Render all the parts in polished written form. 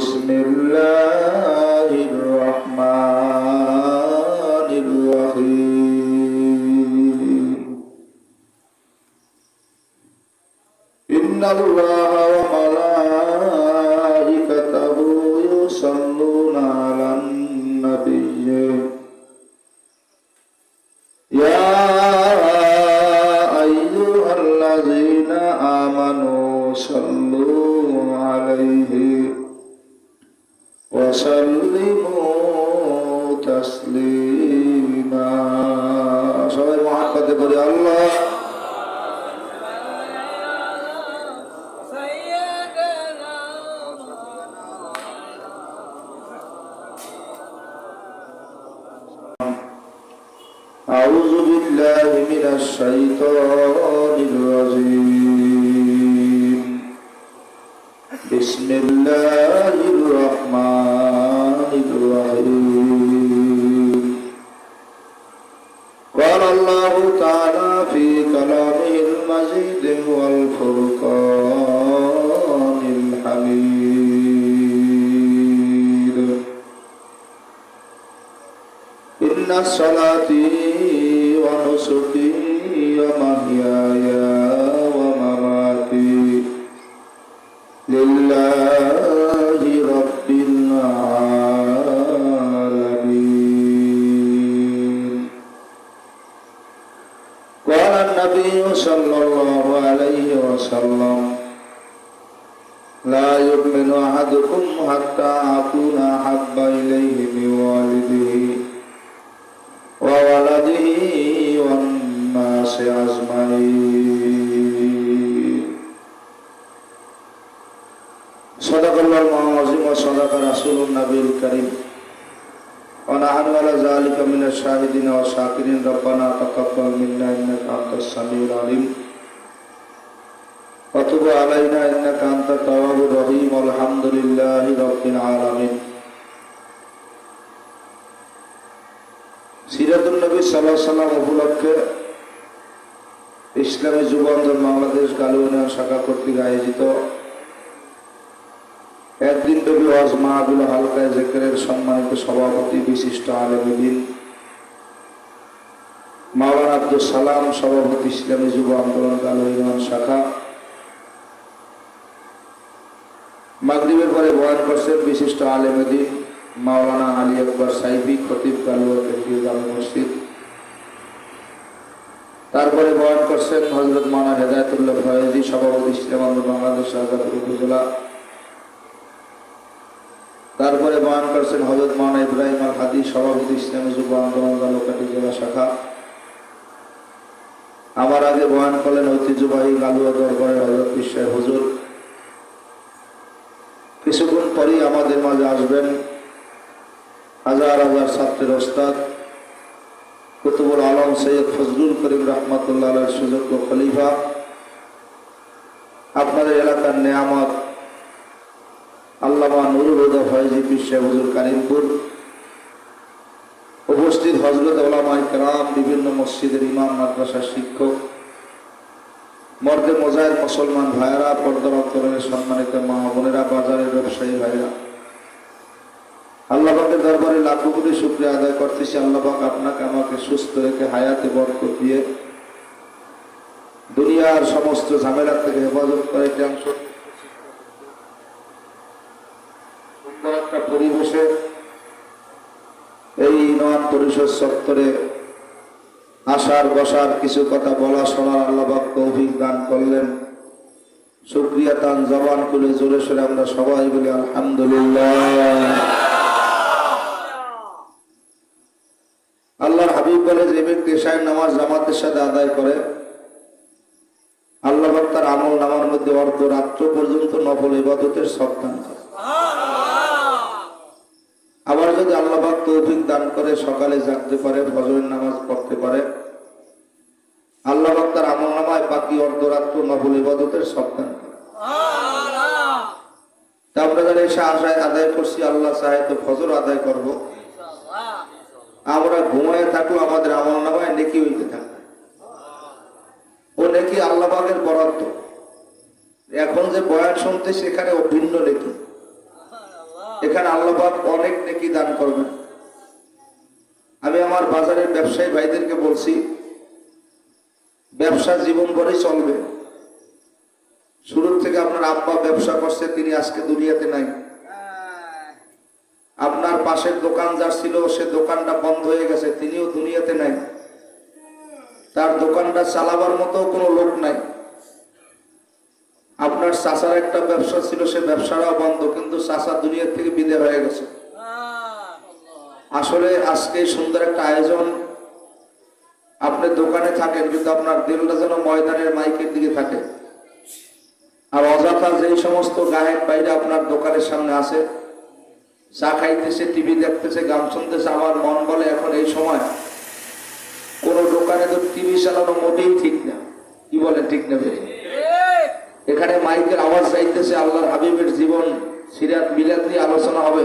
বিসমিল্লাহির রহমানির রহিম। ইন্নাল্লাহা ওয়া মালাইকাতাহু ইউসাল্লুনা আলান নাবিয়্যি ইয়া আইয়ুহাল্লাযীনা আমানু সাল্লু আলাইহি ওয়া সাল্লিমু তাসলিমা। সবাই মুহাব্বতে পড়ি আল্লাহ। أعوذ بالله من الشيطان الرجيم. بسم الله الرحمن الرحيم. قال الله تعالى في كلامه المجيد والفرقان الحميد. إن صلاتي ونسكي ومحياي ومماتي لله رب العالمين. قال النبي صلى الله عليه وسلم لا يؤمن أحدكم حتى أكون أحب إليه من والده وولده والناس أجمعين. صدق الله العظيم وصدق رسول النبي الكريم ونحن على ذلك من الشاهدين والشاكرين. ربنا تقبل منا إنك أنت السميع العليم وتب علينا إنك أنت التواب الرحيم والحمد لله رب العالمين. সিরাতুন নবী সাল্লাল্লাহু আলাইহি ওয়াসাল্লাম উপলক্ষে ইসলামী যুব আন্দোলন বাংলাদেশ গালুয়ানিয়া শাখা কর্তৃক আয়োজিত একদিন ব্যাপী ওয়াজ মাহফিল হালকায়ে যিকরের সম্মানিত সভাপতি বিশিষ্ট আলেম দ্বীন মাওলানা আব্দুল সালাম, সভাপতি ইসলামী যুব আন্দোলন গালুয়ানিয়া শাখা। মাগরিবের পরে বয়ান করছেন বিশিষ্ট আলেম দ্বীন মাওলানা আলী আকবর সাইফি, খতিব গালুয়া কেন্দ্রীয় জামে মসজিদ। তারপরে বয়ান করছেন হযরত মাওলানা হেদায়েতুল্লাহ ফয়েজী, সভাপতি ইসলাম আন্দোলন বাংলাদেশ শাহজাদপুর উপজেলা। তারপরে বয়ান করছেন হযরত মাওলানা ইব্রাহিম আল হাদি, সভাপতি ইসলামী যুব আন্দোলন গালুয়াকাটি জেলা শাখা। আমার আগে বয়ান করলেন ঐতিহ্যবাহী গালুয়া দরবারের হযরত পীর সাহেব হুজুর। কিছুক্ষণ পরেই আমাদের মাঝে আসবেন হাজার হাজার ছাত্রের ওস্তাদ কুতুবুল আলম সৈয়দ ফজলুল করিম রহমাতুল্লাহ আলাইহির সুযোগ্য খলিফা, আপনাদের এলাকার নেয়ামত আল্লামা নুরুল হুদা ফয়েজী পীর সাহেব হুজুর কারিমপুর। উপস্থিত হযরত উলামায়ে কেরাম, বিভিন্ন মসজিদের ইমাম, মাদ্রাসার শিক্ষক, মর্দে মোজাহিদ মুসলমান ভাইয়েরা, পর্দার অন্তরালের সম্মানিত মা বোনেরা, বাজারের ব্যবসায়ী ভাইরা, আল্লাহ পাকের দরবারে লাখো কোটি শুকরিয়া আদায় করতেছি। আল্লাহ পাক আপনাকে আমাকে সুস্থ রেখে হায়াতে বরকত দিয়ে দুনিয়ার সমস্ত ঝামেলা থেকে হেফাজত করে সুন্দর একটা পরিবেশে এই ইউনিয়ন পরিষদ চত্বরে আসার বসার, কিছু কথা বলা শোনার আল্লাহ পাক তৌফিক দান করলেন। শুকরিয়া তান জবান খুলে জোরে সোরে আমরা সবাই বলি আলহামদুলিল্লাহ। আল্লাহর হাবিব বলে, যে ব্যক্তি এশার নামাজ জামাতের সাথে আদায় করে আল্লাহ পাক তার আমল নামার মধ্যে অর্ধরাত্র পর্যন্ত নফল ইবাদতের সওয়াব দান করে। আবার যদি আল্লাহ পাক তৌফিক দান করে সকালে জাগতে পারে, ফজরের নামাজ পড়তে পারে, আল্লাহ পাক তার আমল নামায় বাকি অর্ধরাত্র নফল ইবাদতের সওয়াব দান করে। তা আমরা যারা এশা আদায় করছি, আল্লাহ চাহে তো ফজর আদায় করব। আমরা ঘুমায় থাকলো, আমাদের আমল নামায় নেকি হইতে থাকবে। ও নেকি আল্লাহ পাকের বরাদ্দ। এখন যে বয়ান শুনতে সেখানে ভিন্ন নেকি। এখানে আল্লাহ পাক অনেক নেকি দান করবেন। আমি আমার বাজারের ব্যবসায়ী ভাইদেরকে বলছি, ব্যবসা জীবন ভরেই চলবে। শুরু থেকে আপনার আব্বা ব্যবসা করছে, তিনি আজকে দুনিয়াতে নাই। আপনার পাশের দোকান যার ছিল, সে দোকানটা বন্ধ হয়ে গেছে, তিনিও দুনিয়াতে নাই। তার দোকানটা চালাবার মতো কোনো লোক নাই। আপনার চাচার একটা ব্যবসা ছিল, সে ব্যবসাটাও বন্ধ, কিন্তু চাচা দুনিয়া থেকে বিদায় হয়ে গেছে। আসলে আজকে সুন্দর একটা আয়োজন, আপনি দোকানে থাকেন কিন্তু আপনার দিলটা যেন ময়দানের মাইকের দিকে থাকে। আর অযথা যেই সমস্ত গায়ক বাইরে আপনার দোকানের সামনে আসে, চা খাইতেছে, টিভি দেখতেছে, গান শুনতেছে, আমার মন বলে এখন এই সময় কোন দোকানে তো টিভি চালানো মোটেই ঠিক না। কি বলে ঠিক না? এখানে মাইকের আওয়াজ চাইতেছে, আল্লাহর হাবিবের জীবন, সিরাত মিলাদ নিয়ে আলোচনা হবে,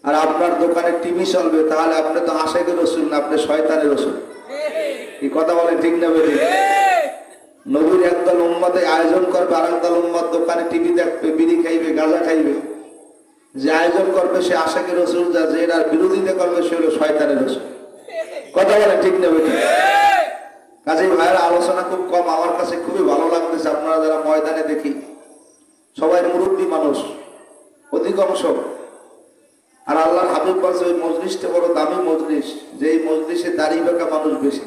আর আপনার দোকানে টিভি চলবে, তাহলে আপনি তো আশিকের রসুল না, আপনি শয়তানের রসুল। এই কথা বলে ঠিক না? বেঠিক? নবীর একদল উম্মতে আয়োজন করবে, আর একদল উম্মত দোকানে টিভি দেখবে, বিড়ি খাইবে, গাঁজা খাইবে। যে আয়োজন করবে সে আশিকের রসুল, যা যে এর বিরোধিতা করবে সে হলো শয়তানের রসুল। কথা বলে ঠিক না? বেঠিক? কাজেই ভাইয়ের আলোচনা খুব কম, আমার কাছে খুবই ভালো লাগতেছে। আপনারা যারা ময়দানে দেখি, সবাই মুরব্বী মানুষ অধিকাংশ। আর আল্লাহর হাবিব বলছে ওই মজলিসটা বড় দামি মজলিস, যে এই মজলিসে দাড়ি বেঁকা মানুষ বেশি।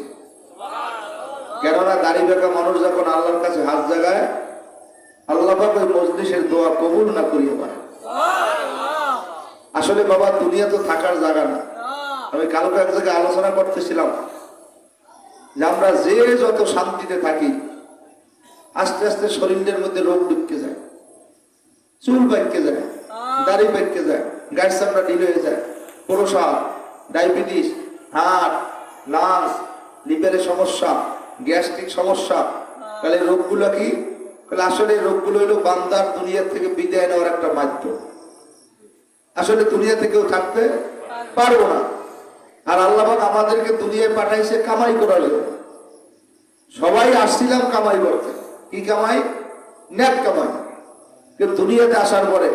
কেননা দাড়ি বেঁকা মানুষ যখন আল্লাহর কাছে হাত জাগায়, আল্লাহ পাক ওই মজলিসের দোয়া কবুল না করিয়ে পারে। আসলে বাবা, দুনিয়া তো থাকার জায়গা না। আমি কালকে এক জায়গায় আলোচনা করতেছিলাম যে আমরা যে যত শান্তিতে থাকি, আস্তে আস্তে শরীরের মধ্যে রোগ ঢুকে যায়, চুল পাইকে যায়, দাড়ি পাইকে যায়, গায়ের চামড়া ঢিল হয়ে যায়, প্রসাব, ডায়াবেটিস, হার্ট, লাংস, লিভারের সমস্যা, গ্যাস্ট্রিক সমস্যা। তাহলে রোগগুলো কি? আসলে রোগগুলো হলো বান্দার দুনিয়া থেকে বিদায় নেওয়ার একটা মাধ্যম। আসলে দুনিয়া থেকেও থাকতে পারবো না। আর আল্লাহ পাক আমাদেরকে দুনিয়ায় পাঠাইছে কামাই করার জন্য। সবাই আসছিলাম কামাই করতে। কি কামাই? নেক কামাই। কিন্তু দুনিয়াতে আসার পরে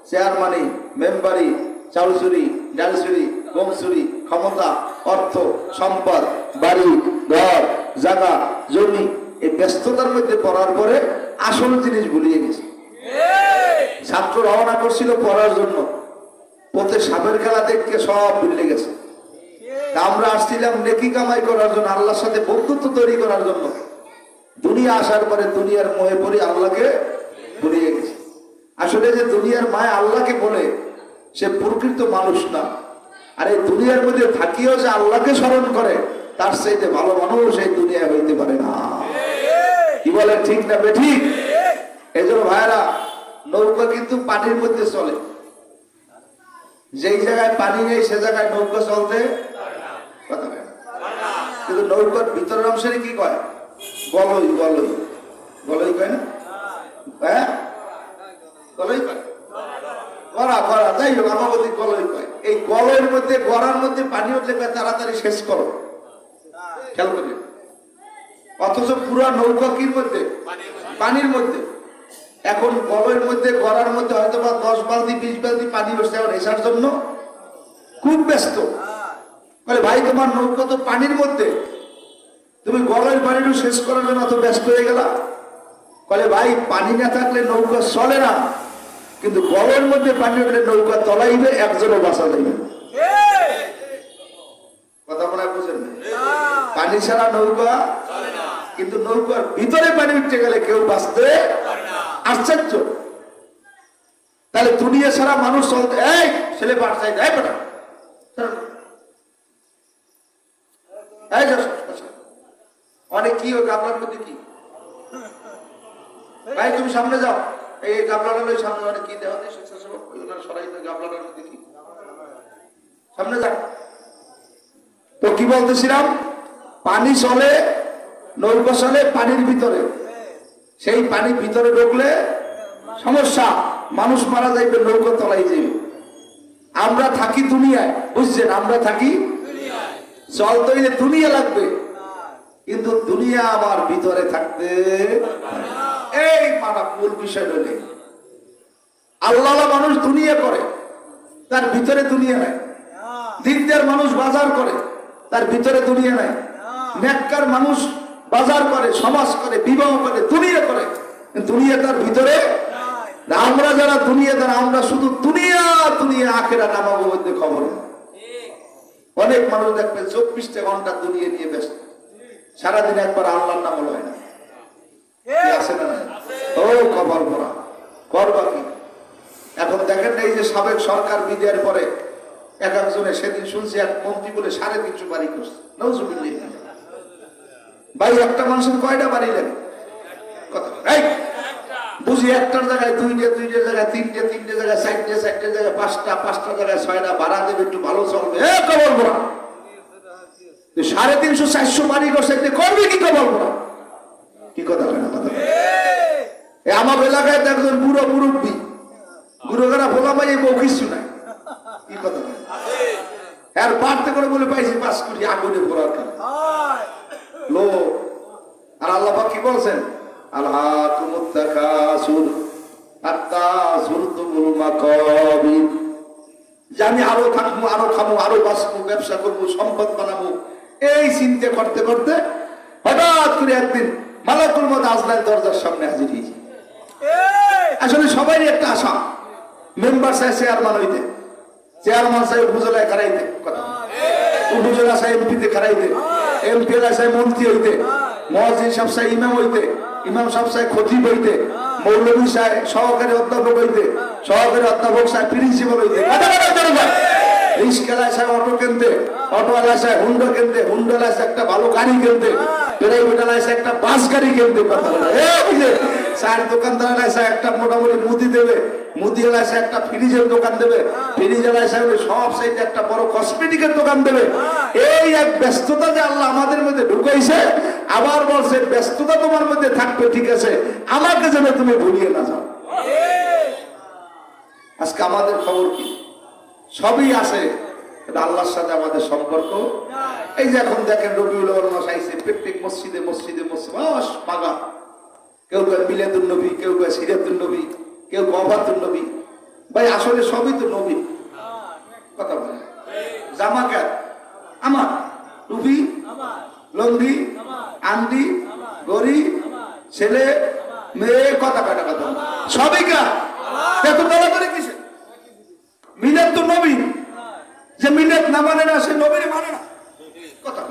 চেয়ারম্যানি, মেম্বারি, চাউল চুরি, ডাল চুরি, গম চুরি, ক্ষমতা, অর্থ, সম্পদ, বাড়ি, ঘর, জায়গা, জমি, এই ব্যস্ততার মধ্যে পড়ার পরে আসল জিনিস ভুলিয়ে গেছে। ছাত্র রওনা করছিল পড়ার জন্য, পথে সাপের খেলা দেখে সব ভুলে গেছে। আমরা আসছিলাম নেকি কামাই করার জন্য, আল্লাহর সাথে বন্ধুত্ব তৈরি করার জন্য। দুনিয়া আসার পরে দুনিয়ার মোহে পড়ে আল্লাহকে ভুলিয়ে গেছে। আসলে যে দুনিয়ার মায় আল্লাহকে বলে, সে প্রকৃত মানুষ না। আর এই দুনিয়ার মধ্যে থাকিও যে আল্লাহকে স্মরণ করে, তার চাইতে ভালো মানুষ এই দুনিয়ায় হইতে পারে না। কি বলেন ঠিক না বেঠিক? এই জন্য ভাইরা, নৌকা কিন্তু পানির মধ্যে চলে। যেই জায়গায় পানি নেই সে জায়গায় নৌকা চলতে কথা বলে। কিন্তু নৌকার ভিতরের অংশের কি কয়? গলই, গলই, গলই কয় না? হ্যাঁ, গলই কয়, গড়া, গড়া, যাই হোক আমাদের গলই কয়। এই গলের মধ্যে, গড়ার মধ্যে পানি উঠলে তাড়াতাড়ি শেষ করো, খেয়াল করে। অথচ পুরা নৌকা কির মধ্যে? পানির মধ্যে। এখন গলের মধ্যে, গড়ার মধ্যে হয়তো বা 10 বালতি 20 বালতি পানি বসছে, এখন এসার জন্য খুব ব্যস্ত। বলে ভাই, তোমার নৌকা তো পানির মধ্যে, তুমি গলের পানিটা শেষ করার জন্য অত ব্যস্ত হয়ে গেলা। বলে ভাই, পানি না থাকলে নৌকা চলে না, কিন্তু গলের মধ্যে পানি উঠলে নৌকা তলাইবে, একজনও বাঁচা যাইবে। কথা মনে বুঝেন? পানি ছাড়া নৌকা চলে না, কিন্তু নৌকার ভিতরে পানি উঠতে গেলে কেউ বাঁচতে আশ্চর্য। তাহলে দুনিয়া ছাড়া মানুষ চলতে, এই ছেলে পাঠ চাই, এই পাঠা, অনেক কি ওই গাবলার মধ্যে কি? ভাই তুমি সামনে যাও, এই গাবলাটার ওই সামনে অনেক কি দেওয়া নেই, স্বেচ্ছাসেবক ওইগুলো সরাই গাবলাটার মধ্যে কি, সামনে যাও। তো কি বলতেছিলাম? পানি চলে, নৌকা চলে পানির ভিতরে। সেই পানির ভিতরে ঢুকলে সমস্যা, মানুষ মারা যাইবে, নৌকা তলাই যাইবে। আমরা থাকি দুনিয়ায়, বুঝছেন? আমরা থাকি চলতে হইলে দুনিয়া লাগবে, কিন্তু দুনিয়া আমার ভিতরে থাকতে, এই মানা মূল বিষয় হলে আল্লাহ মানুষ দুনিয়া করে, তার ভিতরে দুনিয়া নাই। দিনদার মানুষ বাজার করে, তার ভিতরে দুনিয়া নাই। নেককার মানুষ বাজার করে, সমাজ করে, বিবাহ করে, দুনিয়া করে, দুনিয়া তার ভিতরে। আমরা যারা দুনিয়াদার, আমরা শুধু দুনিয়া দুনিয়া, আখেরা নামাবো মধ্যে খবর নেই। অনেক মানুষ দেখবে 24টা ঘন্টা দুনিয়া নিয়ে ব্যস্ত, সারাদিন একবার আল্লাহর নাম লয় না। আছে না? ও খবর পড়া করবা কি? এখন দেখেন এই যে সাবেক সরকার বিদায়ের পরে এক একজনে, সেদিন শুনছি এক মন্ত্রী বলে 350 বাড়ি করছে। নাউজুবিল্লাহ। ভাই একটা মানুষের কয়টা বাড়ি লাগে? কথা বুঝি একটার জায়গায় দুইটা, দুইটা জায়গায় তিনটে, তিনটে জায়গায় চারটে, চারটে জায়গায় পাঁচটা, পাঁচটা জায়গায় 6টা, ভাড়া দেবে, একটু ভালো চলবে। কবর পড়া 350 400 বাড়ি করছে, করবে কি কবর পড়া? কি কথা বলে না? কথা আমার এলাকায় তো একজন বুড়ো মুরব্বী, বুড়োরা ভোলা ভাই বউ কিছু নাই। কি কথা বলে? আর বাড়তে করে বলে পাইছি 5 কোটি আগুনে পড়ার কারণে লোক। আর আল্লাহ পাক কি বলছেন? আলহাকুমুত তাকাসুর হাত্তা যুরতুমুল মাকাবির। যে আমি আরো থাকবো, আরো খাবো, আরো বাঁচবো, ব্যবসা করবো, সম্পদ বানাবো, এই চিন্তা করতে করতে হঠাৎ করে একদিন মালাকুল মউত আজরাইল দরজার সামনে হাজির হয়েছে। আসলে সবারই একটা আশা, মেম্বার চাই চেয়ারম্যান হইতে, চেয়ারম্যান চাই উপজেলায় খারাইতে, উপজেলা চাই এমপিতে খারাইতে, এমপি চাই মন্ত্রী হইতে, মুয়াজ্জিন সাহেব চাই ইমাম হইতে, ইমাম সাহেব চাই খতিব হইতে, মৌলভী চাই সহকারী অধ্যাপক হইতে, সহকারী অধ্যাপক চাই প্রিন্সিপাল হইতে, রিস্কালায় চাই অটো কিনতে, অটোওয়ালা চাই হুন্ডা কিনতে, হুন্ডালা চাই একটা ভালো গাড়ি কিনতে, প্রাইভেটালা চাই একটা বাস গাড়ি কিনতে। কথা বলে চার দোকানদার চাই একটা মোটামুটি মুদি দেবে, মুদি এলাকায় চাই একটা ফ্রিজের দোকান দেবে, ফ্রিজ এলাকায় চাই সব সাইডে একটা বড় কসমেটিকের দোকান দেবে। এই এক ব্যস্ততা যে আল্লাহ আমাদের মধ্যে ঢুকাইছে, আবার বলছে ব্যস্ততা তোমার মধ্যে থাকবে, ঠিক আছে, আমাকে যেন তুমি ভুলিয়ে না যাও। আজকে আমাদের খবর কি? সবই আছে, আল্লাহর সাথে আমাদের সম্পর্ক। এই যে এখন দেখেন রবিউল আউয়াল মাস আইছে, প্রত্যেক মসজিদে মসজিদে মাস মাগা, কেউ কয় মিলাদুন নবী, কেউ কয় সিরাতুন নবী, কেউ ওয়াফাতুন নবী। ভাই আসলে সবই তো নবী। কথা বলে জামা কাট আমার, টুপি, লঙ্গি, আন্ডি, গড়ি, ছেলে মেয়ে, কথা কাটা কথা সবই কার। এত বলা করে কিসে? মিলাদ তো নবী, যে মিলাদ না মানে না সে নবীর মানে না। কথা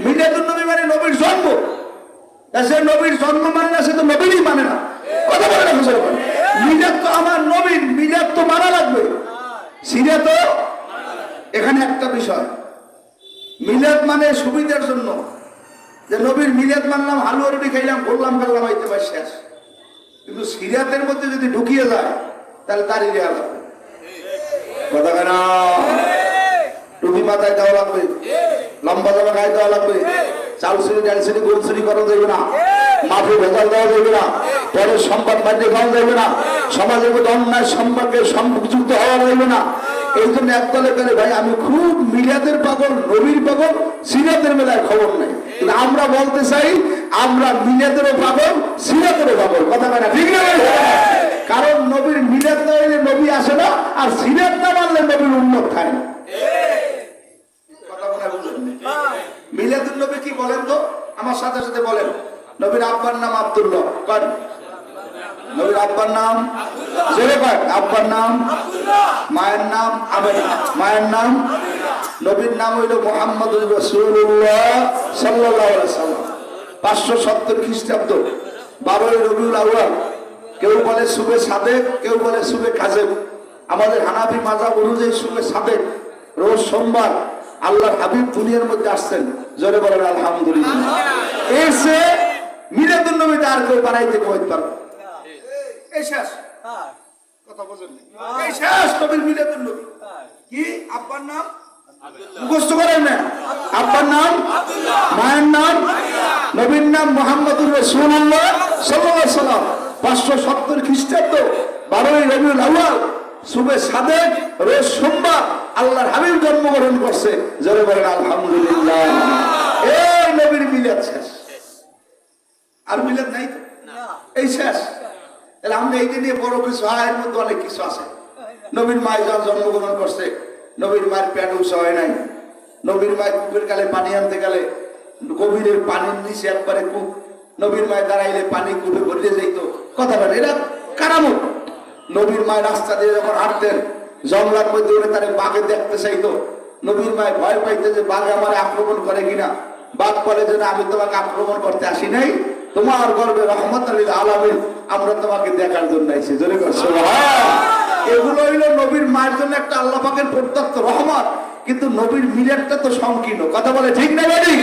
মিলাদুন নবী মানে নবীর জন্ম, সে নবীর জন্ম মানে না, সে তো নবীরই মানে না। কথা বলে না মুসলমান। মিলাদ তো আমার নবীর, মিলাদ তো মানা লাগবে। সিরাত তো এখানে একটা বিষয়, মিলাদ মানে সুবিধার জন্য, যে নবীর মিলাদ মানলাম, হালুয়া রুটি খাইলাম, ঘুরলাম ফেললাম, হইতে পারে শেষ। কিন্তু সিরাতের মধ্যে যদি ঢুকিয়ে যায় তাহলে তারই দেওয়া লাগবে। কথা কেন? টুপি মাথায় দেওয়া লাগবে, লম্বা জামা গায়ে দেওয়া লাগবে, চাল চুরি, ডাল চুরি, গোল চুরি করা যাবে না, মাফি ভেজাল দেওয়া যাবে না, পরের সম্পদ বাড়িয়ে খাওয়া যাবে না, সমাজের মধ্যে অন্যায় সম্পর্কে সংযুক্ত হওয়া যাবে না। এই জন্য একদলে করে ভাই আমি খুব মিলাদের পাগল, নবীর পাগল, সিরাতের মেলায় খবর নেই। আমরা বলতে চাই আমরা মিলাদেরও পাগল, সিরাতেরও পাগল। কথা বলে না? ঠিক না? কারণ নবীর মিলাদ না হইলে নবী আসে না, আর সিরাত না মানলে নবীর উন্নত খায় না। কথা বলে বুঝলেন? মিলাদুন নবী কি বলেন তো? আমার সাথে সাথে বলেন। নবীর আব্বার নাম আব্দুল্লাহ। কন নবীর আব্বার নাম জোরে কর। আব্বার নাম মায়ের নাম আমেনা, মায়ের নাম। নবীর নাম হইল মুহাম্মদুর রাসূলুল্লাহ সাল্লাল্লাহু আলাইহি সাল্লাম। 570 খ্রিস্টাব্দ 12ই রবিউল আউয়াল। কেউ বলে সুবে সাদেক, কেউ বলে সুবে কাজেব। আমাদের হানাফি মাযহাব অনুযায়ী সুবে সাদেক, রোজ সোমবার আল্লাহর হাবিব দুনিয়ার মধ্যে আসছেন। জোরে বলেন আলহামদুলিল্লাহ। এসে মিলাদুন নবীতে আর কেউ বানাইতে কইতে পারবে এই শেষ। কথা বুঝেন? এই শেষ নবীর মিলাদুন নবী। কি আব্বার নাম মুখস্থ করেন না? আব্বার নাম আব্দুল্লাহ, মায়ের নাম নবীর নাম মুহাম্মদুর রাসূলুল্লাহ সাল্লাল্লাহু আলাইহি সাল্লাম। 570 খ্রিস্টাব্দ 12ই রবিউল আউয়াল, সুবে সাদেক, রোজ সোমবার আল্লাহর হাবিব জন্মগ্রহণ করছে। জোরে বলেন আলহামদুলিল্লাহ। এই নবীর মিলাদ শেষ, আর মিলাদ নাই তো। এই শেষ। তাহলে আমরা এইটা নিয়ে বড় কিছু হয়, এর মধ্যে অনেক কিছু আছে। নবীর মায়ের যখন জন্মগ্রহণ করছে, নবীর মায়ের পেট উঁচা হয় নাই। নবীর মায়ের কূপের কালে পানি আনতে গেলে গভীরের পানির নিচে একবারে কূপ, নবীর মায়ের দাঁড়াইলে পানি কূপে ভরে যাইত। কথা বলে এরা কারামত। নবীর মায়ের রাস্তা দিয়ে যখন হাঁটতেন, জঙ্গলার মধ্যে উঠে তারা বাঘে দেখতে চাইতো। নবীর মায়ের ভয় পাইতে যে বাঘ আমার আক্রমণ করে কিনা। বাঘ বলে যে আমি তোমাকে আক্রমণ করতে আসি নাই, তোমার গর্বে রহমত লিল আলামিন, আমরা তোমাকে দেখার জন্য আইছি। জোরে করে সুবহান। এগুলো হইলো নবীর মায়ের জন্য একটা আল্লাহ পাকের প্রদত্ত রহমত। কিন্তু নবীর মিলাদটা তো সংকীর্ণ। কথা বলে ঠিক না বেটি?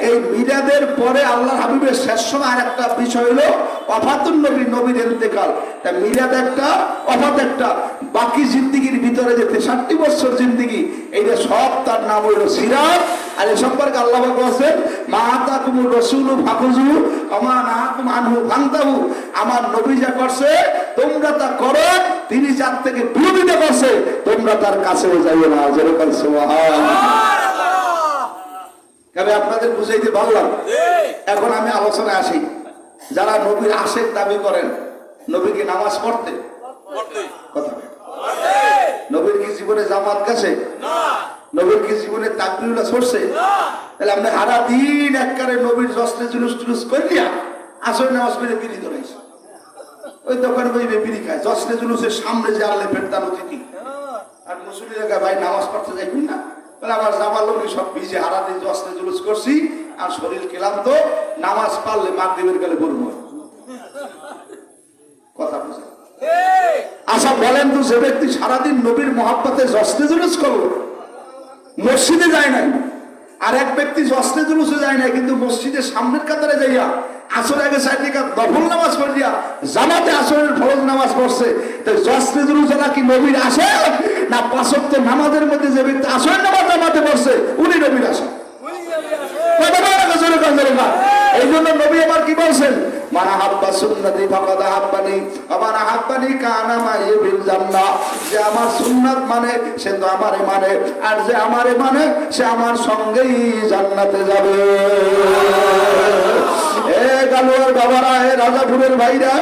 এই মিলাদের পরে আল্লাহর হাবিবের শেষ সময় আর একটা বিষয় হলো ওয়াফাতুন নবী, নবীর ইন্তেকাল। তা মিলাদ একটা, ওয়াফাত একটা। বাকি জিন্দেগির ভিতরে যে 63 বছর জিন্দেগি, এইটা সব তার নাম হইল সিরাত। আর এ সম্পর্কে আল্লাহ পাক বলেন, মা আতাকুমুর রাসূলু ফাখুযু ওয়া মা নাহাকুম আনহু ফান্তাহু। আমার নবী যা করছে তোমরা তা করো, তিনি যার থেকে বিরোধিতা করছে তোমরা তার কাছেও যাইও না। যেরকম সুবহানাল্লাহ। তবে আপনাদের বুঝাইতে পারলাম। এখন আমি আলোচনায় আসি। যারা নবীর আশেক দাবি করেন, নবীকে নামাজ পড়তে কথা, নবীর কি জীবনে জামাত গেছে? নবীর কি জীবনে তাকবীরুল্লাহ ছড়ছে? তাহলে আপনি সারা দিন একবারে নবীর জশ্নে জুলুস টুলুস করিয়া আসর নামাজ পড়ে বিড়ি ধরাইছে। ওই দোকানে বইবে বিড়ি খায়, জশ্নে জুলুসের সামনে যে আল্লাহ ফেরদান অতিথি। আর মুসলিমরা ভাই নামাজ পড়তে যাইবেন না? বলে আমার জামা লোক সব ভিজে, হারা দিন জশ্নে জুলুস করছি আর শরীর ক্লান্ত, নামাজ পারলে মাগরিবের গেলে বলবো। কথা বুঝে? আচ্ছা বলেন তো, যে ব্যক্তি সারাদিন নবীর মহাব্বতে জশ্নে জুলুস করলো, মসজিদে যায় নাই, আর এক ব্যক্তি জশ্নে জুলুসে যায় নাই কিন্তু মসজিদের সামনের কাতারে যাইয়া আসর আগে 4 রাকাত নফল নামাজ পড়িয়া জামাতে আসরের ফরজ নামাজ পড়ছে, তো জশ্নে জুলুসে কি নবীর আসে না 5 ওয়াক্ত নামাজের মধ্যে যে ব্যক্তি আসরের নামাজ জামাতে পড়ছে উনি নবীর আসে? এই জন্য নবী আবার কি বলছেন, মানা হাব্বা সুন্নতি ফাকাদ হাব্বানি ওয়া মানা হাব্বানি কানা মাই ফিল জান্নাহ। যে আমার সুন্নাত মানে সে তো আমারে মানে, আর যে আমারে মানে সে আমার সঙ্গেই জান্নাতে যাবে। এ গালুয়ার বাবারা, এ রাজাপুরের ভাইরা,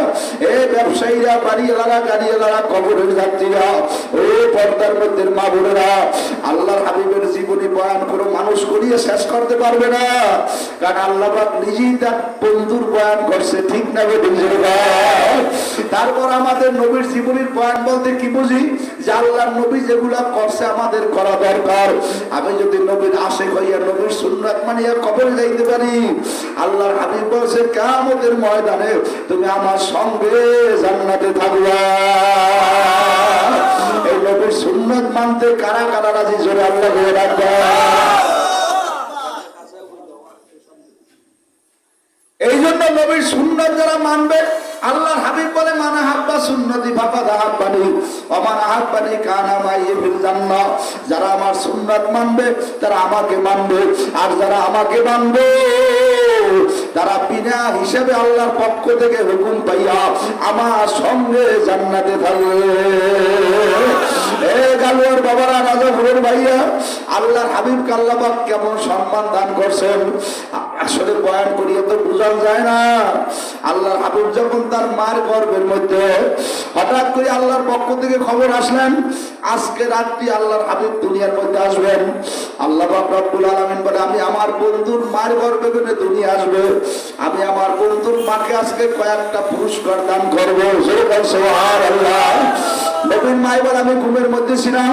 এ ব্যবসায়ীরা, বাড়িওয়ালারা, গাড়িওয়ালারা, কবরের যাত্রীরা, ও পর্দার মধ্যে মা বোনেরা, আল্লাহর হাবিবের জীবনী বয়ান করে মানুষ করিয়ে শেষ করতে পারবে না। কারণ আল্লাহ পাক নিজেই তার বন্ধুর বয়ান করছে, ঠিক না বেঠিক? তারপর আমাদের নবীর জীবনীর বয়ান বলতে কি বুঝি? যে আল্লাহর নবী যেগুলা করছে আমাদের করা দরকার। আমি যদি নবীর আশেক হইয়া নবীর সুন্নাত মানিয়া কবরে যাইতে পারি, আল্লাহর হাবিব বলছে কিয়ামতের ময়দানে তুমি আমার সঙ্গে জান্নাতে থাকবা। এই নবীর সুন্নাত মানতে কারা কারা রাজি? জোরে আল্লাহ বলে রাখবা। এই জন্য নবীর সুন্নাত যারা মানবে, আল্লাহর হাবিব বলে মানা হাব্বা সুন্নতি ফাকাদ হাব্বানি ওয়া মানা হাব্বানি কানা মাই ফিল জান্নাহ। যারা আমার সুন্নাত মানবে তারা আমাকে মানবে, আর যারা আমাকে মানবে তারা বিনা হিসাবে আল্লাহর পক্ষ থেকে হুকুম পাইয়া আমার সঙ্গে জান্নাতে থাকবে। এ গালুয়ার বাবারা, রাজাপুরের ভাইয়া, আল্লাহর হাবিবকে আল্লাহ পাক কেমন সম্মান দান করছেন আসলে বয়ান করিয়ে তো বোঝা যায় না। আল্লাহর হাবিব যখন তার মার গর্ভের মধ্যে, হঠাৎ করে আল্লাহর পক্ষ থেকে খবর আসলেন আজকে রাত্রি আল্লাহর হাবিব দুনিয়ার মধ্যে আসবেন। আল্লাহ পাক রব্বুল আলামিন বলে আমি আমার বন্ধুর মার গর্ভে করে দুনিয়া আসবে, আমি আমার বন্ধুর মাকে আজকে কয়েকটা পুরস্কার দান করবো। সুবহানাল্লাহ। নবীর মাই বলে আমি ঘুমের মধ্যে ছিলাম,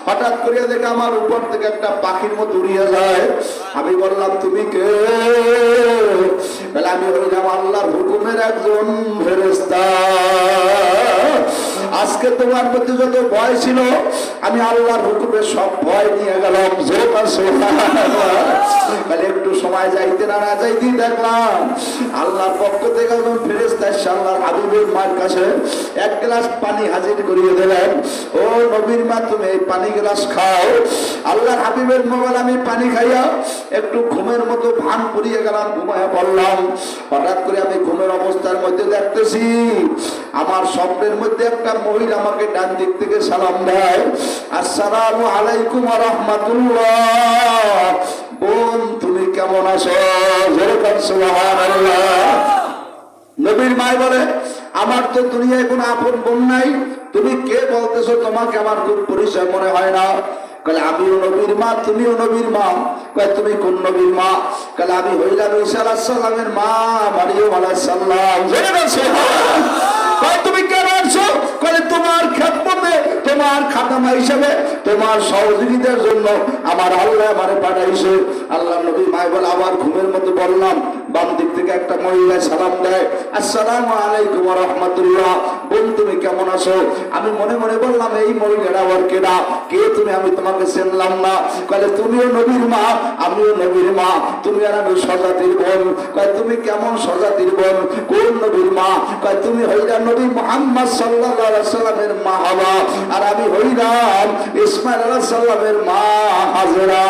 হঠাৎ করিয়া দেখে আমার উপর থেকে একটা পাখির মতো উড়িয়ে যায়। আমি বললাম তুমি কে? বলে আমি হইলাম আল্লাহর হুকুমের একজন ফেরেশতা। আজকে তোমার মধ্যে যত ভয় ছিল আমি আল্লাহর হুকুমে সব ভয় নিয়ে গেলাম। একটু সময় যাইতে না যাইতেই দেখলাম আল্লাহর পক্ষ থেকে একজন ফেরেশতা এসে আল্লাহর হাবিবের মার কাছে 1 গ্লাস পানি হাজির করিয়ে দিলেন। ও নবীর মা, তুমি এই পানি গ্লাস খাও। আল্লাহর হাবিবের মোবাইল আমি পানি খাইয়া একটু ঘুমের মতো ভান করিয়ে গেলাম, ঘুমায় পড়লাম। হঠাৎ করে আমি ঘুমের অবস্থার মধ্যে দেখতেছি আমার স্বপ্নের মধ্যে একটা মহিলা আমাকে ডান দিক থেকে সালাম দেয়, আসসালামু আলাইকুম ওয়া রাহমাতুল্লাহ। বোন তুমি কেমন আছো? যেরকম সুবহানাল্লাহ। নবীর মাই বলে আমার তো দুনিয়ায় কোনো আপন বোন নাই, তুমি কে বলতেছো? তোমাকে আমার খুব পরিচয় মনে হয় না। কলে আমিও নবীর মা, তুমিও নবীর মা। কয় তুমি কোন নবীর মা? কলে আমি হইলাম ঈসা আলাইহিস সালামের মা, মারিয়াম আলাইহিস সালাম। তুমি কেন আছো? কলে তোমার খেদমতে, তোমার খাতামা হিসেবে, তোমার সহযোগিতার জন্য আমার আল্লাহ আমারে পাঠাইছে। আল্লাহ নবী মাই বলে আবার ঘুমের মতো বললাম, বাম দিক থেকে একটা মহিলা সালাম দেয়, আসসালামু আলাইকুম ওয়া রাহমাতুল্লাহ। বোন তুমি কেমন আছো? আমি মনে মনে বললাম এই মহিলাটা আবার কেডা? কে তুমি? আমি তোমাকে চিনলাম না। কলে তুমিও নবীর মা, আমিও নবীর মা, তুমি আর আমি স্বজাতির বোন। কয় তুমি কেমন স্বজাতির বোন? কোন নবীর মা? কয় তুমি হইলা নবী মুহাম্মদ সাল্লাল্লাহু আলাইহি সাল্লামের মা হাওয়া, আর আমি হইলাম ইসমাঈল আলাইহিস সালামের মা হাজেরা।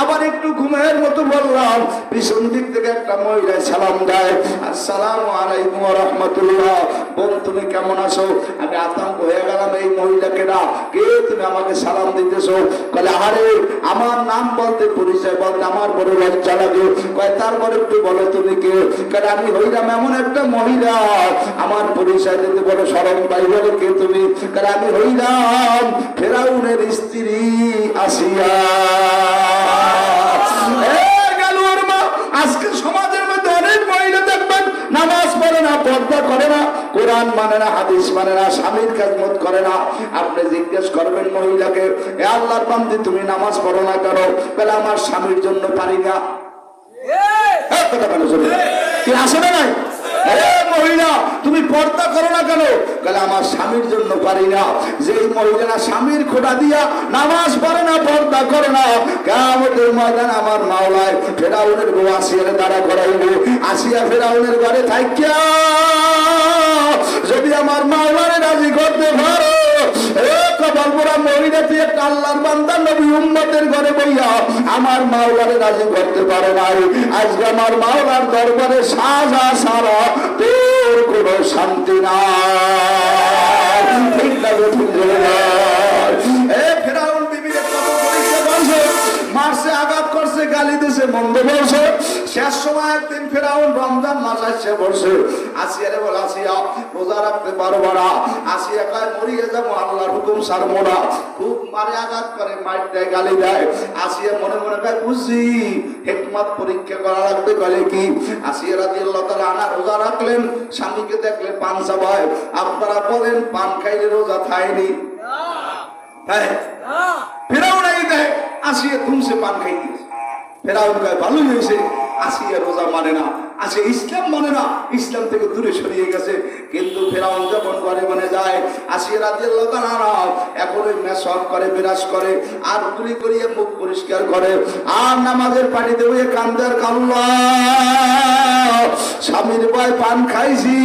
আবার একটু ঘুমের মতো বললাম, পিছন দিক থেকে একটা মহিলা সালাম দেয়, আসসালামু আলাইকুম ওয়া রাহমাতুল্লাহ। বোন তুমি কেমন আছো? আমি আতঙ্ক হয়ে গেলাম, এই মহিলাকে না কে? তুমি আমাকে সালাম দিতেছো? বলে আরে আমার নাম বলতে, পরিচয় বলতে আমার বড় লজ্জা লাগে। কয় তারপরে একটু বলো তুমি কে? কারণ আমি হইলাম এমন একটা মহিলা, আমার পরিচয় দিতে বড় শরম পাই। বলে কে তুমি? কারণ আমি হইলাম ফেরাউনের স্ত্রী আসিয়া। আজকে সমাজের মধ্যে অনেক মহিলা দেখবেন নামাজ পড়ে না, পর্দা করে না, কোরআন মানে না, হাদিস মানে না, স্বামীর খেদমত করে না। আপনি জিজ্ঞেস করবেন মহিলাকে, এ আল্লাহর বান্দি তুমি নামাজ পড়ো না কেন? বলে আমার স্বামীর জন্য পারি না। কি আসে না নাই? মহিলা তুমি পর্দা করো না কেন? বলে আমার স্বামীর জন্য পারি না। যে মহিলা স্বামীর খোঁটা দিয়া নামাজ পড়ে না, পর্দা করে না, কিয়ামতের ময়দানে আমার মাওলায় ফেরাউনের বউ আসিয়ার দ্বারা করাইবে। আসিয়া ফেরাউনের ঘরে থাকিয়া যদি আমার মাওলারে রাজি করতে পারো, মহিলা তুই একটা আল্লাহর বান্দা নবী উম্মতের ঘরে বইয়া আমার মাওলারে রাজি করতে পারো নাই, আজকে আমার মাওলার দরবারে সাজা সারা তোর কোন শান্তি নাই। ঠিক লাগে? ফেরাউন বিবিরে কত পরীক্ষা করছে, মারছে, আঘাত করছে, গালি দিছে, মন্দ বলছে। শেষ সময় একদিন ফেরাউন রমজান মাস আসছে বলছে, আসিয়ারে বল আসিয়া রোজা রাখতে পারবো না। আসিয়া কয় মরিয়ে যাবো, আল্লাহর হুকুম ছাড়বো না। খুব মারে, আঘাত করে, মাইর দেয়, গালি দেয়। আসিয়া মনে মনে কয় বুঝছি হিকমত পরীক্ষা করা লাগবে। বলে কি? আসিয়া রাদিয়াল্লাহু তাআলা আনহা রোজা রাখলেন, স্বামীকে দেখলে পান চাবায়। আপনারা বলেন পান খাইলে রোজা খায়নি? ফেরাউন এই দেয় আসিয়া ধুমসে পান খাই দিয়েছে। ফেরাউন কয় ভালোই হয়েছে, আসিয়া রোজা মানে না, আসে ইসলাম মানে না, ইসলাম থেকে দূরে সরিয়ে গেছে। কিন্তু ফেরাউন যখন ঘরে মানে যায়, আসিয়া রাদিয়াল্লাহু তাআলা এখন ওই মেসওয়াক করে, বিরাজ করে, আর গুলি করিয়ে মুখ পরিষ্কার করে, আর নামাজের পানিতে ওই কান্দার কাল্লা স্বামীর ভয় পান খাইছি,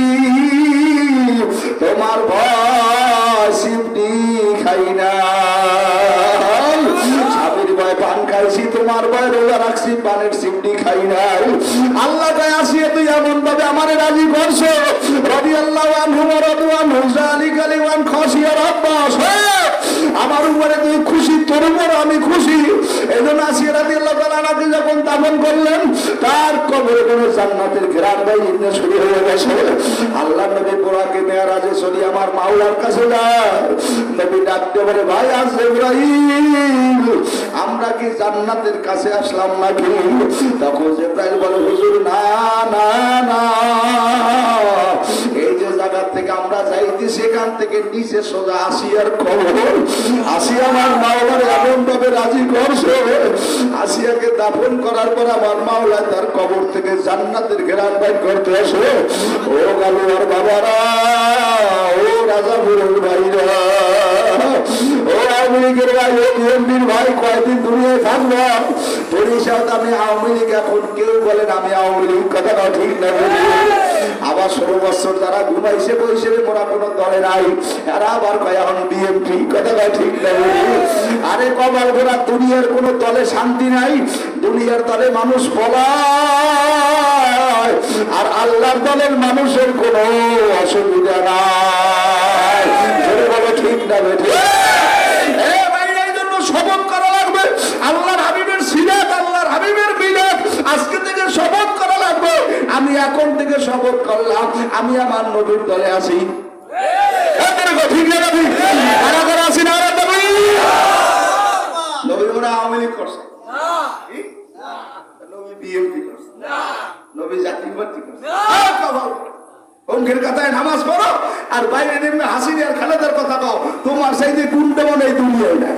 তোমার ভয় সিমটি খাই না। স্বামীর ভয় পান খাইছি, তোমার ভয় রোজা রাখছি, পানের সিমটি খাই নাই। আল্লাহ কয় আসিয়া তুই এমন ভাবে আমারে রাজি করছো, রাদিয়াল্লাহু আনহু ওয়া রাদু আনহু যালিকা লিমান খাশিয়া রাব্বাস। আমার উপরে তুই খুশি, তোর উপর আমি খুশি। এজন্য আসিয়া রাদিয়াল্লাহু তাআলা আনহু যখন দাফন করলেন, তার কবরে কোনো জান্নাতের ঘেরান বাইরে শুরু হয়ে গেছে। আল্লাহ নবী বুরাকে মেরাজে চলি আমার মাওলার কাছে যায়। নবী ডাকতে বলে, ভাই আজ জিবরাইল আমরা কি জান্নাতের কাছে আসলাম নাকি? তখন জিবরাইল বলে, হুজুর না না না, এই যে জায়গা থেকে আমরা যাইতে সেখান থেকে নিচে সোজা আসিয়ার খবর। আসিয়া আমার মাওলার এমন ভাবে রাজি করছে, আসিয়াকে দাফন করার পর আমার মাওলা তার কবর থেকে জান্নাতের ঘেরান বাইর করতে আসে। ও গালুয়ার বাবারা, ও রাজাপুরের ভাইরা, ও আওয়ামী লীগের ভাই, ও বিএনপির ভাই, কয়েকদিন দুনিয়ায় থাকবো। পরিষদ আমি আওয়ামী লীগ, এখন কেউ বলেন আমি আওয়ামী লীগ, কথাটা ঠিক না। আবার 16 বছর যারা ঘুমাইছে বইছে মোরা কোনো দলে নাই, এরা আবার কয় এখন বিএনপি, কথাটা ঠিক না। আরে কবার ঘোরা, দুনিয়ার কোনো দলে শান্তি নাই, দুনিয়ার দলে মানুষ পলায়, আর আল্লাহর দলের মানুষের কোনো অসুবিধা নাই। ঠিক না বেঠিক? শপথ করা লাগবে আল্লাহর হাবিবের সিরাত, আল্লাহর হাবিবের শপথ করা লাগবে। আমি এখন থেকে শপথ করলাম আমি আমার নবীর দলে আছি। ঠিক না নবী? কারা কারা আছি না? নবী ওরা আওয়ামী লীগ করছে, নবী বিএনপি করছে, নবী জাতীয় পার্টি করছে। অঙ্কের কথায় নামাজ পড়ো আর বাইরে নেমে হাসিনি আর খালেদার কথা কও, তোমার সেই যে কোনটা মনে এই দুনিয়ায় না।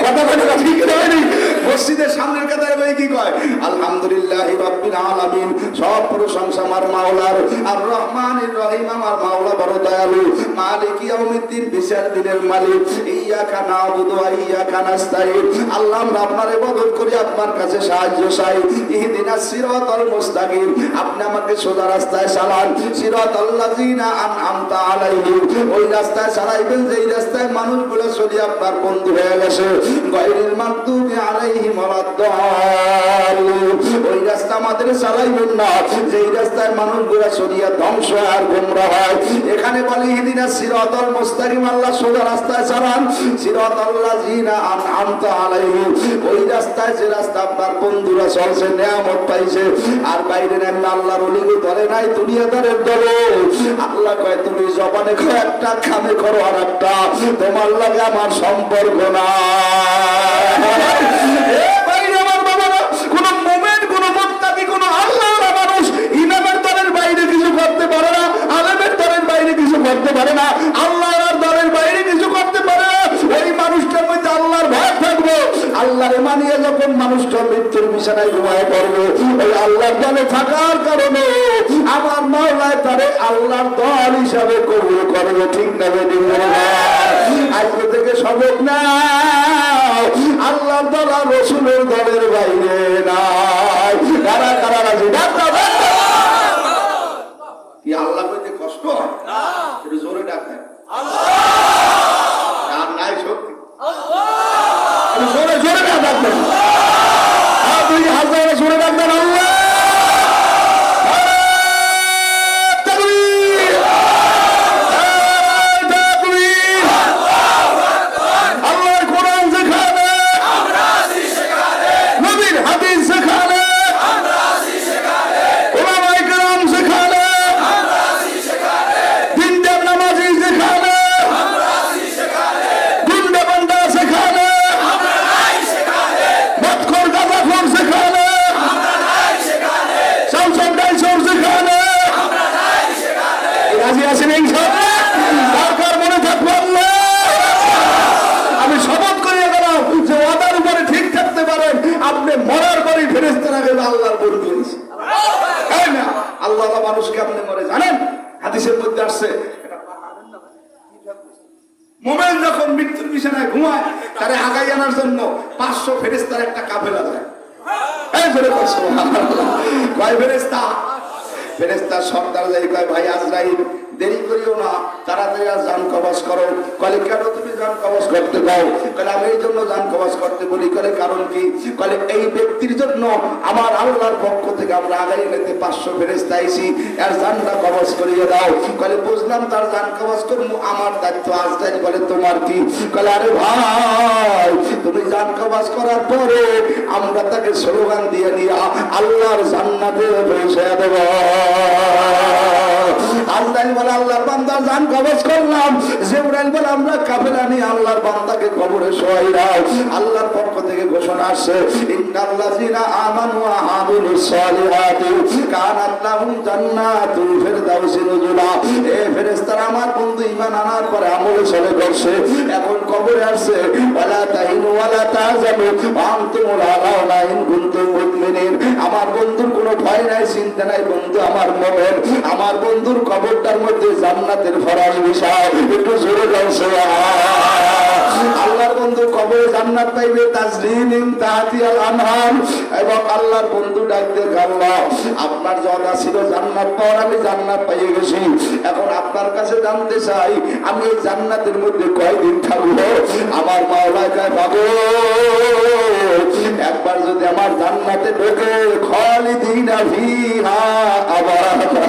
কথা কথা ঠিক হয়নি। মসজিদের সামনের কাতারে ভাই কি কয়? আলহামদুলিল্লাহি রাব্বিল আলামিন, সব প্রশংসা আমার মাওলার। আর রহমানির রহিম, আমার মাওলা বড় দয়ালু। মালিক ইয়াউমিদ্দিন, বিচার দিনের মালিক। ইয়্যাকা না'বুদু ওয়া ইয়্যাকা নাস্তাঈন। আল্লাহ, আমরা আপনার ইবাদত করি, আপনার কাছে সাহায্য চাই। ইহদিনাস সিরাতাল মুস্তাকিম, আপনি আমাকে সোজা রাস্তায় চালান। সিরাতাল্লাযিনা আন'আমতা আলাইহিম, ওই রাস্তায় চালাইবেন যেই রাস্তায় মানুষগুলো চলে আপনার বন্ধু হয়ে গেছে। গায়রিল মাগদুবি আলাইহিম ওয়ালাদ-দাল্লিন, ওই রাস্তা আমাদের চালাইবেন না যেই রাস্তায় মানুষগুলো চলিয়া ধ্বংস আর গোমরাহ হয়। এখানে বলি ইহদিনাস সিরাতাল মুস্তাকিম, আল্লাহ সোজা রাস্তায় চালান। সিরাতাল্লাযিনা আন'আমতা আলাইহিম, ওই রাস্তায় যে রাস্তা আপনার বন্ধুরা চলছে, নিয়ামত পাইছে। আর বাইরে নেন আল্লাহর ওলিকে ধরে নাই, দুনিয়াদারের দলে। আল্লাহ কয় তুমি জবানে কয় একটা, কামে করো আর একটা, তোমার লাগে আমার সম্পর্ক না। কোন মুমিন, কোন মুত্তাকি, কোন আল্লাহর মানুষ ইমামের দলের বাইরে কিছু করতে পারে না, আলেমের দলের বাইরে কিছু করতে পারে না, আল্লাহর দলের বাইরে কিছু করতে পারে না। ওই মানুষটার মধ্যে আল্লাহর ভয় থাকবে। আল্লাহরে মানিয়ে যখন মানুষটা মৃত্যুর বিছানায় ঘুমায় পড়বে, ওই আল্লাহর দলে থাকার কারণে আমার মাওলায় তারে আল্লাহর দল হিসাবে কবুল করবে। ঠিক না বেদিন? আজকে থেকে শপথ না, আল্লাহর দল আর রাসূলের দলের বাইরে নাই। কারা কারা রাজি? কি আল্লাহ কইতে কষ্ট হয়? একটু জোরে ডাকেন আল্লাহ। আর নাই শক্তি, জোরে জোরে ডাকবেন, দুই হাত ধরে জোরে ডাকবেন আল্লাহ। আমি শপথ করিয়ে গেলাম যে ওয়াদার উপরে ঠিক থাকতে পারেন, আপনি মরার পরে ফেরেশতারা গেলে আল্লাহর বড় করেছে। তাই না? আল্লাহ মানুষ কেমনে মরে জানেন? হাদিসের মধ্যে আসছে, মুমিন যখন মৃত্যুর বিছানায় ঘুমায়, তারে আগাই আনার জন্য 500 ফেরেশতার একটা কাফেলা যায়। এই জোরে কয় সুবহানাল্লাহ। কয় ফেরেশতা? ফেরেশতার সর্দার যাই কয়, ভাই আজরাইল দেরি করিও না, তাড়াতাড়ি জান কবজ করো। কলে কেন তুমি জান কবজ করতে দাও? কলে আমি এই জন্য জান কবজ করতে বলি। কলে কারণ কি? কলে এই ব্যক্তির জন্য আমার আল্লাহর পক্ষ থেকে আমরা আগাই নিতে 500 ফেরেশতা আইছি, এর জানটা কবজ করিয়ে দাও। কলে বুঝলাম, তার জান কবজ করবো আমার দায়িত্ব। আজরাইল বলে তোমার কি? কলে আরে ভাই, তুমি জান কবজ করার পরে আমরা তাকে স্লোগান দিয়ে নিয়ে আল্লাহর জান্নাতে পৌঁছে দেব। আজরাইল বলে আল্লাহর বান্দার জান কবজ করলাম। জিবরাইল বলে আমরা কাফেলা নিয়ে আল্লাহর বান্দাকে কবরে শোয়াই দাও। আল্লাহর পক্ষ থেকে ঘোষণা আসছে, ইন্নাল্লাযিনা আমানু ওয়া আমিলুস সালিহাতি কানাত লাহুম জান্নাতুল ফিরদাউসি নুজুলা। এ ফেরেশতারা, আমার বন্ধু ঈমান আনার পরে আমলে চলে করছে, এখন কবরে আসছে, ওয়ালা তাহিনু ওয়ালা তাহজানু ওয়া আনতুমুল আ'লাউনা ইন কুনতুম মুমিনিন। আমার বন্ধুর কোনো ভয় নাই, চিন্তা নাই, বন্ধু আমার মুমিন। আমার বন্ধুর কবরটার মধ্যে জান্নাতের ফরাশ বিছাও। একটু জোরে বলছে আল্লাহর বন্ধু কবরে জান্নাত পাইবে, তাজরিমিন তাহতিয়াল আনহার। এবং আল্লাহর বন্ধু ডাকতে, আল্লাহ আপনার জগা ছিল জান্নাত পাওয়ার, আমি জান্নাত পাইয়ে গেছি, এখন আপনার কাছে জানতে চাই আমি এই জান্নাতের মধ্যে কয়দিন থাকবো? আমার মাওলা কয়, বাবু একবার যদি আমার জান্নাতে ঢোকে, খালিদিনা ফিহা আবাদা,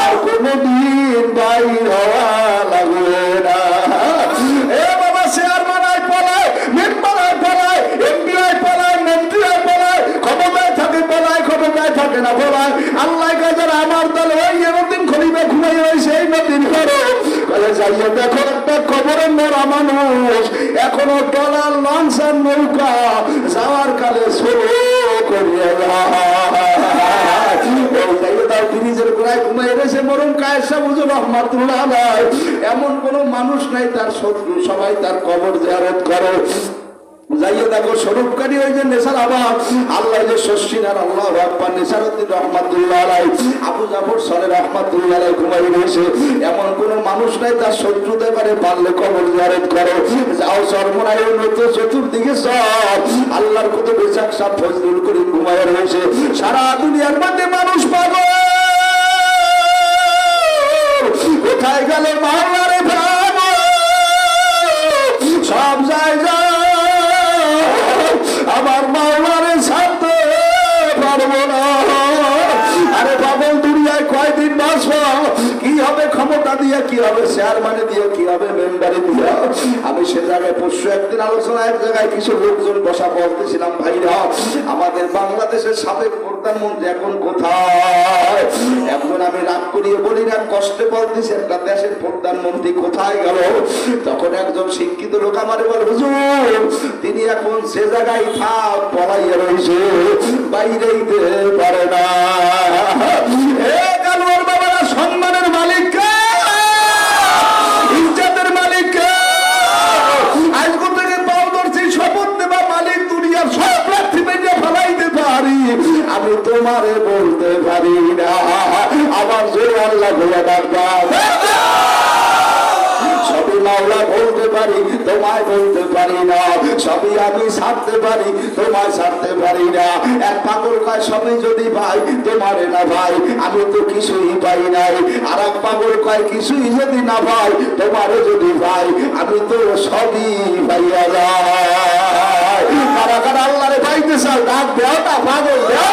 আর কোনদিন বাইর হওয়া লাগবে না। এ বাবা, শেয়ার বানায় পলায়, মেম্বারায় পলায়, এমপিআই পলায়, মন্ত্রীরাই পলায়, ক্ষমতায় থাকে পলায়, ক্ষমতা যাইয়া দেখো একটা কবরের মরা মানুষ এখনো ডলার লঞ্চ আর নৌকা যাওয়ার কালে সোলো করিয়া ব্রিজের গোড়ায় ঘুমাই রয়েছে মরুম কায়েসা বুঝুন রহমাতুল্লাহ আলাইহি। এমন কোন মানুষ নাই তার শত্রু, সবাই তার কবর জিয়ারত করে। যাইয়ে দেখো স্বরূপকারী ওই যে নেশার আবাদ আল্লাহ যে শশিনার আল্লাহ আকবার নেশারউদ্দিন রহমাতুল্লাহ আলাইহি আবু জাফর সরে রহমাতুল্লাহ আলাইহি ঘুমাই রয়েছে। এমন কোন মানুষ নাই তার শত্রুদের পারে পারলে কবর জিয়ারত করো। যাও চরমরাই উন্নত চতুর্দিকে সব আল্লাহর কত বেচাক সব ফজলুল করিম ঘুমাই রয়েছে। সারা দুনিয়ার মধ্যে মানুষ পাগল, কোথায় গেল মাওলারে ভাবো, সব জায়গায় আমার মাওলারে ছাড়তে পারবো না। আরে পাগল দুনিয়ায় কয়দিন বাঁচবো, কি হবে ক্ষমতা দিয়ে, কি হবে শেয়ার মানি দিয়ে, কি হবে মেম্বারে দিয়ে। আমি সে জায়গায় পরশু একদিন আলোচনা এক জায়গায় কিছু লোকজন বসা বলতেছিলাম, ভাইরা আমাদের বাংলাদেশের সাবেক প্রধানমন্ত্রী এখন কোথায়? এখন আমি রাগ করিয়ে বলি না, কষ্টে বলতেছি একটা দেশের প্রধানমন্ত্রী কোথায় গেল? তখন একজন শিক্ষিত লোক আমারে বলে, হুজুর তিনি এখন সে জায়গায় থাক পলাইয়া রয়েছে, বাইরেই পারে না। বাবারা সম্মানের মালিক কে? ইজ্জতের মালিক কে? আজকে থেকে পাও ধরছি শপথ দেবা মালিক দুনিয়ার সব প্রার্থী পেয়ে ফেলাইতে পারি, আমি তোমারে বলতে পারি না। আমার জোরে আল্লাহ বলে ডাকবা, সবই মাওলা বলতে পারি, তোমায় বলতে পারি না। সবই আমি ছাড়তে পারি, তোমায় ছাড়তে পারি না। এক পাগল কয় সবই যদি ভাই তোমারে না ভাই, আমি তো কিছুই পাই নাই। আর এক পাগল কয় কিছুই যদি না ভাই তোমারে যদি ভাই, আমি তো সবই পাইয়া যাই। কারা কারা আল্লাহরে পাইতে চাও ডাক দেও না, পাগল দেও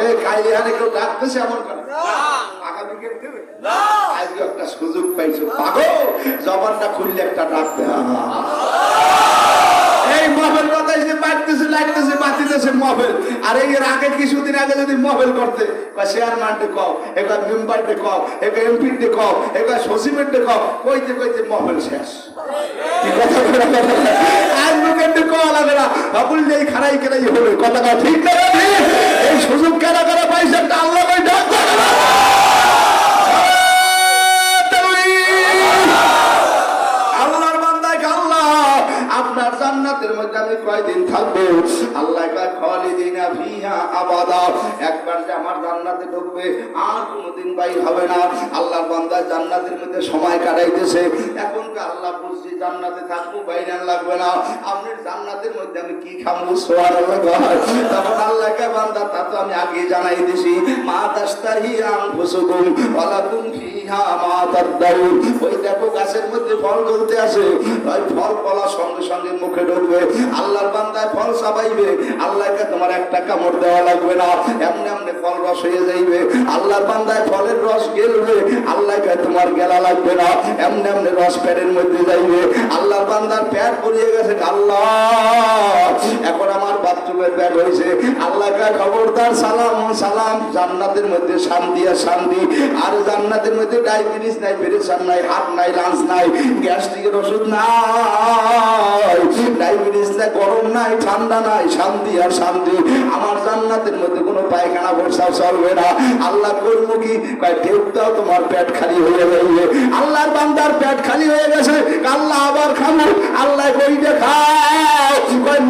এই কাইলে হানে কেউ ডাকতেছে এমন করে আজকে একটা সুযোগ পাইছো পাগল, জবানটা খুললে একটা ডাক দেয়া। এই মহবেল কথাই যে বাড়তেছে লাগতেছে বাঁচিতেছে মহবেল। আর এর আগে কিছুদিন আগে যদি মহবেল করতে চেয়ারম্যানটে কও, এবার মেম্বারটে কও, এবার এমপিতে কও, এবার সচিবেরটে কও, কইতে কইতে মহবেল শেষ। আর লোকেরটে কওয়া লাগে না, বাবুল যেই খারাই কেনাই হবে কথা ঠিক না? এই সুযোগ কারা কারা পাইছে একটা আল্লাহ ভাই ডাক আপনার জান্নাতের মধ্যে আমি কয়দিন থাকবো? আল্লাহ কয় খালিদিনা ফিহা আবাদা, একবার যে আমার জান্নাতে ঢুকবে আর কোনোদিন বাইর হবে না। আল্লাহর বান্দা জান্নাতের মধ্যে সময় কাটাইতেছে। এখনকার আল্লাহ বলছি জান্নাতে থাকবো, বাইরে লাগবে না। আপনার জান্নাতের মধ্যে আমি কি খাবো? সুবহানাল্লাহ। তখন আল্লাহ কে বান্দা তা তো আমি আগে জানাই দিছি, মা তাশতাহি আনফুসুকুম ওয়ালাকুম ফিহা মা তাদউন। ওই দেখো গাছের মধ্যে ফল জ্বলতে আছে, ওই ফল ফলার সঙ্গে সঙ্গে মুখে ঢুকবে। আল্লাহর বান্দায় ফল চাবাইবে, আল্লাহকে তোমার একটা কামড় দেওয়া লাগবে না, এমনি এমনি ফল রস হয়ে যাইবে। আল্লাহর বান্দায় ফলের রস গেলবে, আল্লাহকে তোমার গেলা লাগবে না, এমনি এমনি রস পেটের মধ্যে যাইবে। আল্লাহর বান্দার পেট পড়িয়ে গেছে, আল্লাহ এখন আমার বাথরুমের ব্যাগ হয়েছে, আল্লাহকে খবরদার সালাম সালাম। জান্নাতের মধ্যে শান্তি আর শান্তি। আর জান্নাতের মধ্যে ডায়াবেটিস নাই, প্রেসার নাই, হার্ট নাই, লাঞ্চ নাই, গ্যাস্ট্রিকের ওষুধ নাই, ডায়াবেটিস নাই, গরম নাই, ঠান্ডা নাই, শান্তি আর শান্তি। আমার জান্নাতের মধ্যে কোনো পায়খানা বর্ষা চলবে না। আল্লাহ করবো কি? ঢেউটাও তোমার পেট খালি হয়ে যাইবে। আল্লাহর বান্দার পেট খালি হয়ে গেছে, আল্লাহ আবার খাবো। আল্লাহ কইটা খাও,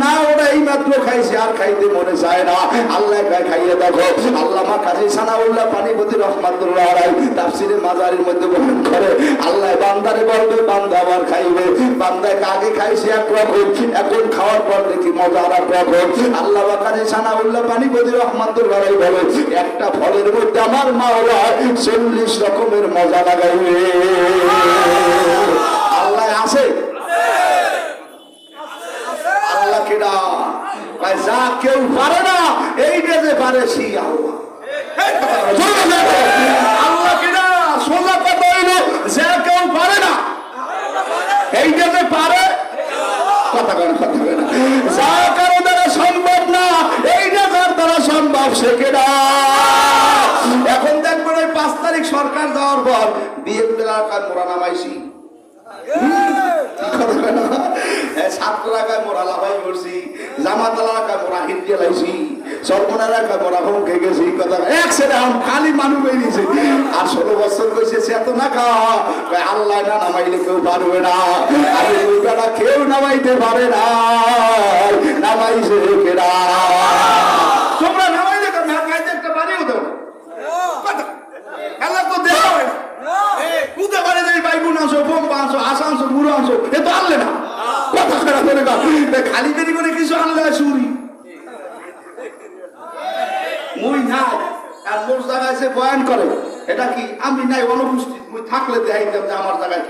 না ওরা এই মাত্র খাইছে আর খাইতে মনে চায় না। আল্লাহ খাইয়ে দেখো। আল্লামা কাজী সানাউল্লাহ পানিপতি রহমাতুল্লাহ আলাইহি তাফসীরে মাজারির মধ্যে বর্ণনা করে, আল্লাহ বান্দারে বলবে, বান্দা আবার খাইবে। বান্দায় আগে খাইছে একরকম, এখন খাওয়ার পর দেখি মজা আর একরকম। আল্লামা কাজী সানাউল্লাহ পানিপতি রহমাতুল্লাহ আলাইহি বলে, একটা ফলের মধ্যে আমার মাওলা 40 রকমের মজা লাগাইবে। আল্লাহ আছে, আল্লাহ কেডা? যা কেউ পারে না, এইটা যে পারে সেই আল্লাহ। আল্লাহ কেডা? সোজা কথা হইল, যা কেউ পারে না, এইটা যে পারে কথা কেন কথা কেন? যা কারো দ্বারা সম্ভব না, এইটা যার দ্বারা সম্ভব সে কেডা? এখন দেখবেন ওই 5 তারিখ সরকার দেওয়ার পর বিএনপির টাকায় মোড়া নামাইছি, 7 টাকায় মোড়া লাভাই করছি, জামাতালা টাকায় মোড়া হিন্দি লাইছি, সর্বনার টাকায় মোড়া হোম খেয়ে গেছি। কথা এক সেটা খালি মানুষ বেরিয়েছে। আর 16 বছর কইছে সে এত না খাওয়া, আল্লাহ না নামাইলে কেউ পারবে না, আর ওইটা কেউ নামাইতে পারে না, নামাইছে কেনা। তোমরা নামাইলে একটা বাড়িও দেও না, কথা আল্লাহ তো দেওয়া হয় না। কুদে বাড়ি যাই বাইবুন আনছো, বোম্বা আনছো, আশা আনছো, মুড়ো আনছো, এ তো আনলে না। কথা খারাপ করে খালি বেরি করে কিছু আনলে চুরি মুই নাই। আর মোর জায়গায় সে বয়ান করে, এটা কি আমি নাই অনুপস্থিত, মুই থাকলে দেখাইতাম যে আমার জায়গায়